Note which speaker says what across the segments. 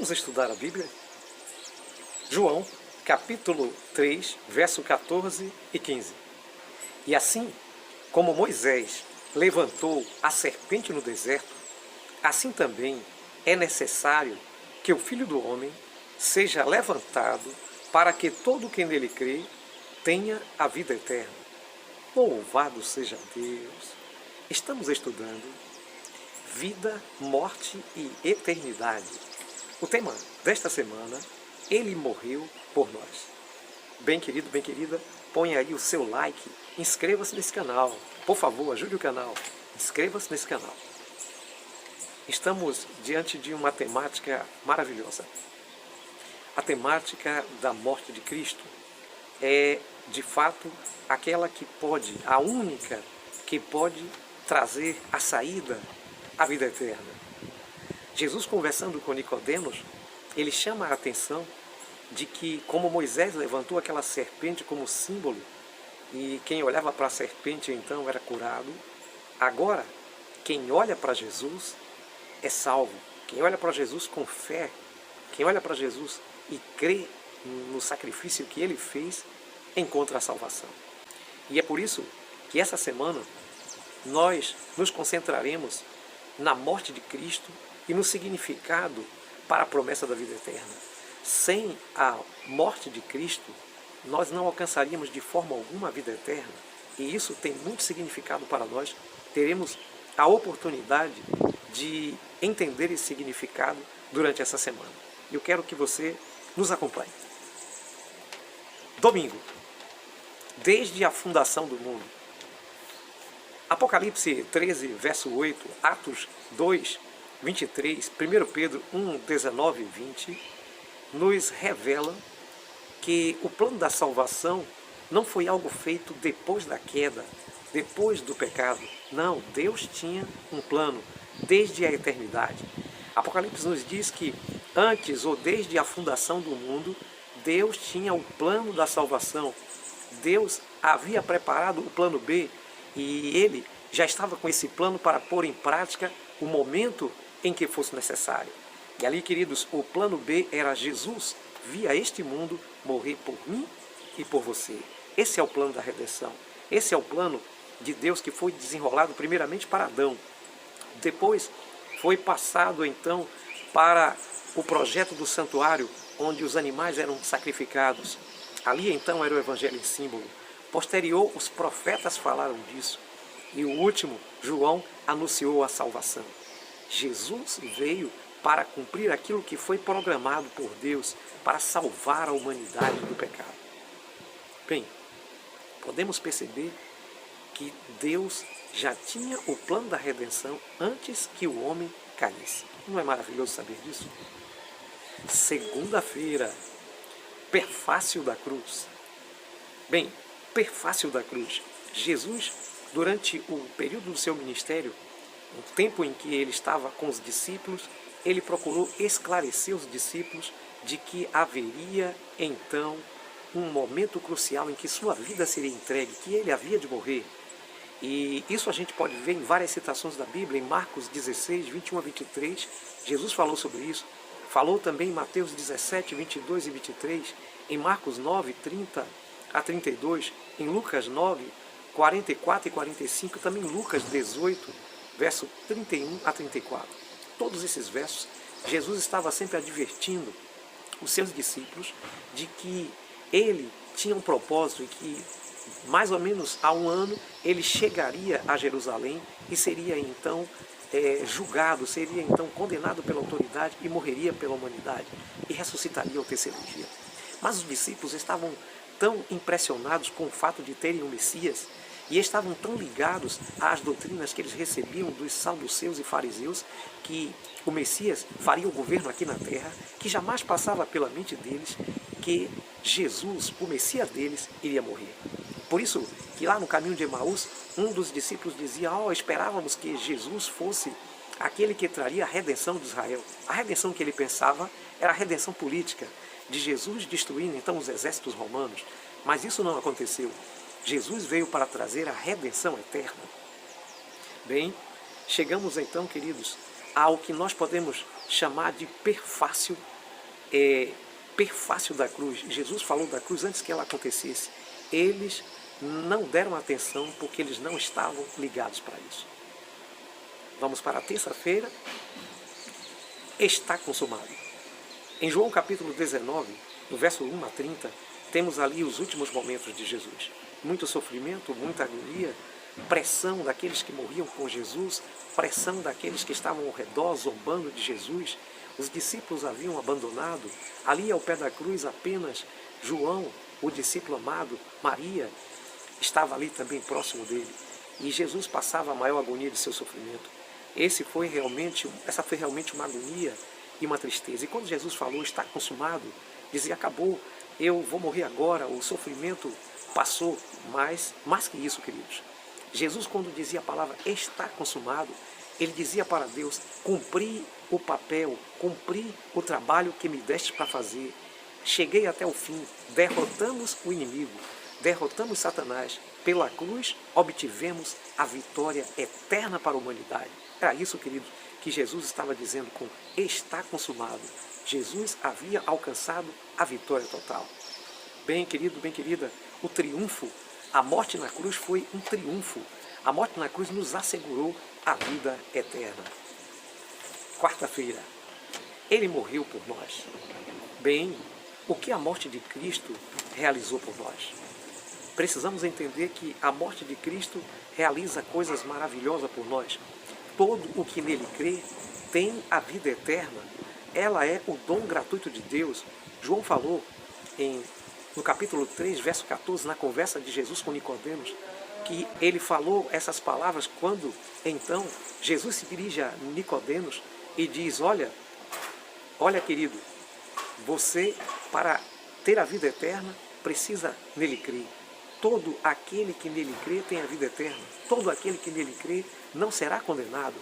Speaker 1: Vamos estudar a Bíblia? João, capítulo 3, verso 14 e 15. E assim como Moisés levantou a serpente no deserto, assim também é necessário que o Filho do Homem seja levantado para que todo quem nele crê tenha a vida eterna. Louvado seja Deus! Estamos estudando vida, morte e eternidade. O tema desta semana, Ele morreu por nós. Bem querido, bem querida, põe aí o seu like, inscreva-se nesse canal. Por favor, ajude o canal, inscreva-se nesse canal. Estamos diante de uma temática maravilhosa. A temática da morte de Cristo é, de fato, aquela que pode, a única que pode trazer a saída à vida eterna. Jesus, conversando com Nicodemos, ele chama a atenção de que, como Moisés levantou aquela serpente como símbolo, e quem olhava para a serpente então era curado, agora, quem olha para Jesus é salvo. Quem olha para Jesus com fé, quem olha para Jesus e crê no sacrifício que ele fez, encontra a salvação. E é por isso que essa semana nós nos concentraremos na morte de Cristo e no significado para a promessa da vida eterna. Sem a morte de Cristo, nós não alcançaríamos de forma alguma a vida eterna. E isso tem muito significado para nós. Teremos a oportunidade de entender esse significado durante essa semana. Eu quero que você nos acompanhe. Domingo, desde a fundação do mundo. Apocalipse 13, verso 8, Atos 2, 23, 1 Pedro 1, 19 e 20, nos revela que o plano da salvação não foi algo feito depois da queda, depois do pecado. Não, Deus tinha um plano desde a eternidade. Apocalipse nos diz que antes ou desde a fundação do mundo, Deus tinha o plano da salvação. Deus havia preparado o plano B e ele já estava com esse plano para pôr em prática o momento em que fosse necessário. E ali, queridos, o plano B era Jesus vir a este mundo morrer por mim e por você. Esse é o plano da redenção. Esse é o plano de Deus que foi desenrolado primeiramente para Adão. Depois foi passado então para o projeto do santuário, onde os animais eram sacrificados. Ali então era o evangelho em símbolo. Posterior, os profetas falaram disso. E o último, João, anunciou a salvação. Jesus veio para cumprir aquilo que foi programado por Deus, para salvar a humanidade do pecado. Bem, podemos perceber que Deus já tinha o plano da redenção antes que o homem caísse. Não é maravilhoso saber disso? Segunda-feira, prefácio da cruz. Bem, prefácio da cruz. Jesus, durante o período do seu ministério, no tempo em que ele estava com os discípulos, ele procurou esclarecer os discípulos de que haveria então um momento crucial em que sua vida seria entregue, que ele havia de morrer. E isso a gente pode ver em várias citações da Bíblia, em Marcos 16, 21 a 23, Jesus falou sobre isso. Falou também em Mateus 17, 22 e 23, em Marcos 9, 30 a 32, em Lucas 9, 44 e 45, e também em Lucas 18, verso 31 a 34. Todos esses versos, Jesus estava sempre advertindo os seus discípulos de que ele tinha um propósito e que mais ou menos há um ano ele chegaria a Jerusalém e seria então julgado, seria então condenado pela autoridade e morreria pela humanidade e ressuscitaria ao terceiro dia. Mas os discípulos estavam tão impressionados com o fato de terem o Messias e estavam tão ligados às doutrinas que eles recebiam dos saduceus e fariseus que o Messias faria o governo aqui na terra, que jamais passava pela mente deles que Jesus, o Messias deles, iria morrer. Por isso que lá no caminho de Emaús, um dos discípulos dizia: esperávamos que Jesus fosse aquele que traria a redenção de Israel. A redenção que ele pensava era a redenção política, de Jesus destruindo então os exércitos romanos. Mas isso não aconteceu. Jesus veio para trazer a redenção eterna. Bem, chegamos então, queridos, ao que nós podemos chamar de perfácio, perfácio da cruz. Jesus falou da cruz antes que ela acontecesse. Eles não deram atenção porque eles não estavam ligados para isso. Vamos para a terça-feira. Está consumado. Em João capítulo 19, no verso 1 a 30, temos ali os últimos momentos de Jesus. Muito sofrimento, muita agonia, pressão daqueles que morriam com Jesus, pressão daqueles que estavam ao redor, zombando de Jesus. Os discípulos haviam abandonado. Ali ao pé da cruz apenas João, o discípulo amado, Maria, estava ali também próximo dele. E Jesus passava a maior agonia de seu sofrimento. Essa foi realmente uma agonia e uma tristeza. E quando Jesus falou, está consumado, dizia, acabou, eu vou morrer agora, o sofrimento passou. Mas, mais que isso, queridos, Jesus, quando dizia a palavra está consumado, ele dizia para Deus, cumpri o papel, cumpri o trabalho que me deste para fazer. Cheguei até o fim, derrotamos o inimigo, derrotamos Satanás. Pela cruz, obtivemos a vitória eterna para a humanidade. Era isso, queridos, que Jesus estava dizendo com está consumado. Jesus havia alcançado a vitória total. Bem, querido, bem querida, o triunfo, a morte na cruz foi um triunfo. A morte na cruz nos assegurou a vida eterna. Quarta-feira, ele morreu por nós. Bem, o que a morte de Cristo realizou por nós? Precisamos entender que a morte de Cristo realiza coisas maravilhosas por nós. Todo o que nele crê tem a vida eterna. Ela é o dom gratuito de Deus. João falou no capítulo 3, verso 14, na conversa de Jesus com Nicodemos, que ele falou essas palavras quando, então, Jesus se dirige a Nicodemos e diz, olha querido, você, para ter a vida eterna, precisa nele crer. Todo aquele que nele crê tem a vida eterna. Todo aquele que nele crê não será condenado.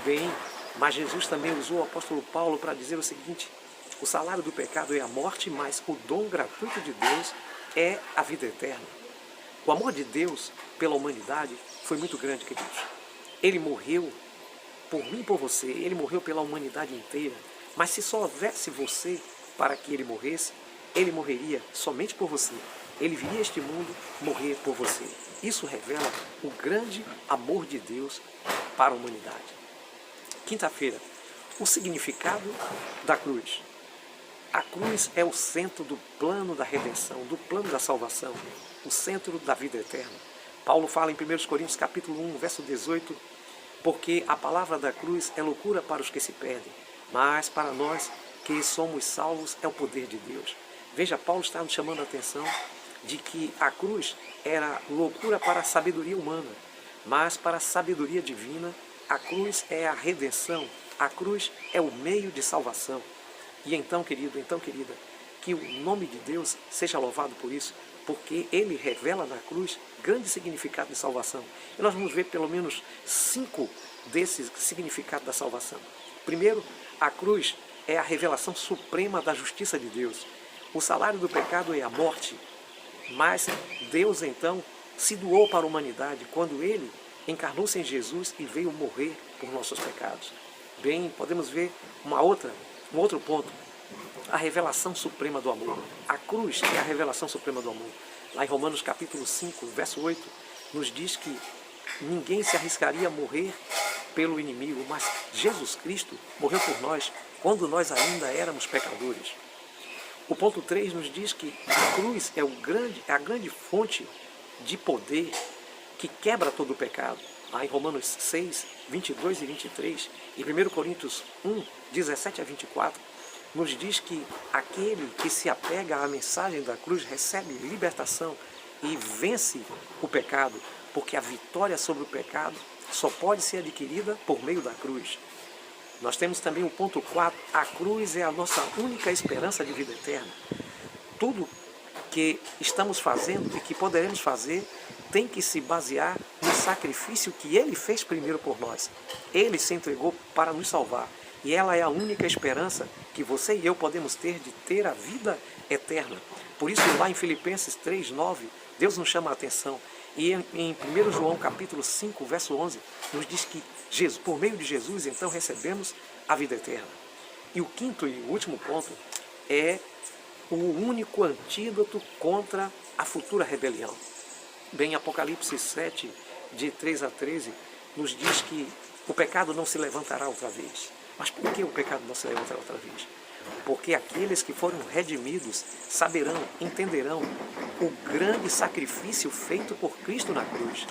Speaker 1: Bem, mas Jesus também usou o apóstolo Paulo para dizer o seguinte, o salário do pecado é a morte, mas o dom gratuito de Deus é a vida eterna. O amor de Deus pela humanidade foi muito grande, queridos. Ele morreu por mim e por você, ele morreu pela humanidade inteira. Mas se só houvesse você para que ele morresse, ele morreria somente por você. Ele viria a este mundo morrer por você. Isso revela o grande amor de Deus para a humanidade. Quinta-feira, o significado da cruz. A cruz é o centro do plano da redenção, do plano da salvação, o centro da vida eterna. Paulo fala em 1 Coríntios capítulo 1, verso 18, porque a palavra da cruz é loucura para os que se perdem, mas para nós que somos salvos é o poder de Deus. Veja, Paulo está nos chamando a atenção de que a cruz era loucura para a sabedoria humana, mas para a sabedoria divina, a cruz é a redenção, a cruz é o meio de salvação. E então, querido, então, querida, que o nome de Deus seja louvado por isso, porque ele revela na cruz grande significado de salvação. E nós vamos ver pelo menos 5 desses significados da salvação. Primeiro, a cruz é a revelação suprema da justiça de Deus. O salário do pecado é a morte, mas Deus então se doou para a humanidade quando ele encarnou-se em Jesus e veio morrer por nossos pecados. Bem, podemos ver um outro ponto, a revelação suprema do amor. A cruz é a revelação suprema do amor. Lá em Romanos capítulo 5, verso 8, nos diz que ninguém se arriscaria a morrer pelo inimigo, mas Jesus Cristo morreu por nós quando nós ainda éramos pecadores. O ponto 3 nos diz que a cruz é a grande fonte de poder que quebra todo o pecado. Lá em Romanos 6, 22 e 23, e 1 Coríntios 1, 17 a 24, nos diz que aquele que se apega à mensagem da cruz recebe libertação e vence o pecado, porque a vitória sobre o pecado só pode ser adquirida por meio da cruz. Nós temos também o ponto 4, a cruz é a nossa única esperança de vida eterna. Tudo que estamos fazendo e que poderemos fazer tem que se basear no sacrifício que ele fez primeiro por nós. Ele se entregou para nos salvar. E ela é a única esperança que você e eu podemos ter de ter a vida eterna. Por isso, lá em Filipenses 3, 9, Deus nos chama a atenção. E em 1 João capítulo 5, verso 11, nos diz que por meio de Jesus, então, recebemos a vida eterna. E o quinto e último ponto é o único antídoto contra a futura rebelião. Bem, Apocalipse 7, de 3 a 13, nos diz que o pecado não se levantará outra vez. Mas por que o pecado não se levantará outra vez? Porque aqueles que foram redimidos saberão, entenderão o grande sacrifício feito por Cristo na cruz.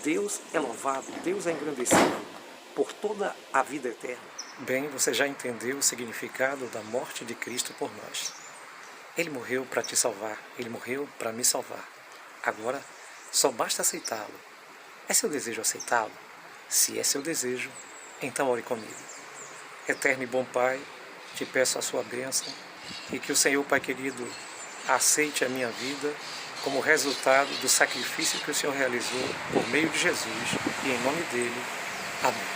Speaker 1: Deus é louvado, Deus é engrandecido por toda a vida eterna. Bem, você já entendeu o significado da morte de Cristo por nós. Ele morreu para te salvar, Ele morreu para me salvar. Agora, só basta aceitá-lo. É seu desejo aceitá-lo? Se é seu desejo, então ore comigo. Eterno e bom Pai, te peço a sua bênção e que o Senhor, Pai querido, aceite a minha vida como resultado do sacrifício que o Senhor realizou por meio de Jesus e em nome dele. Amém.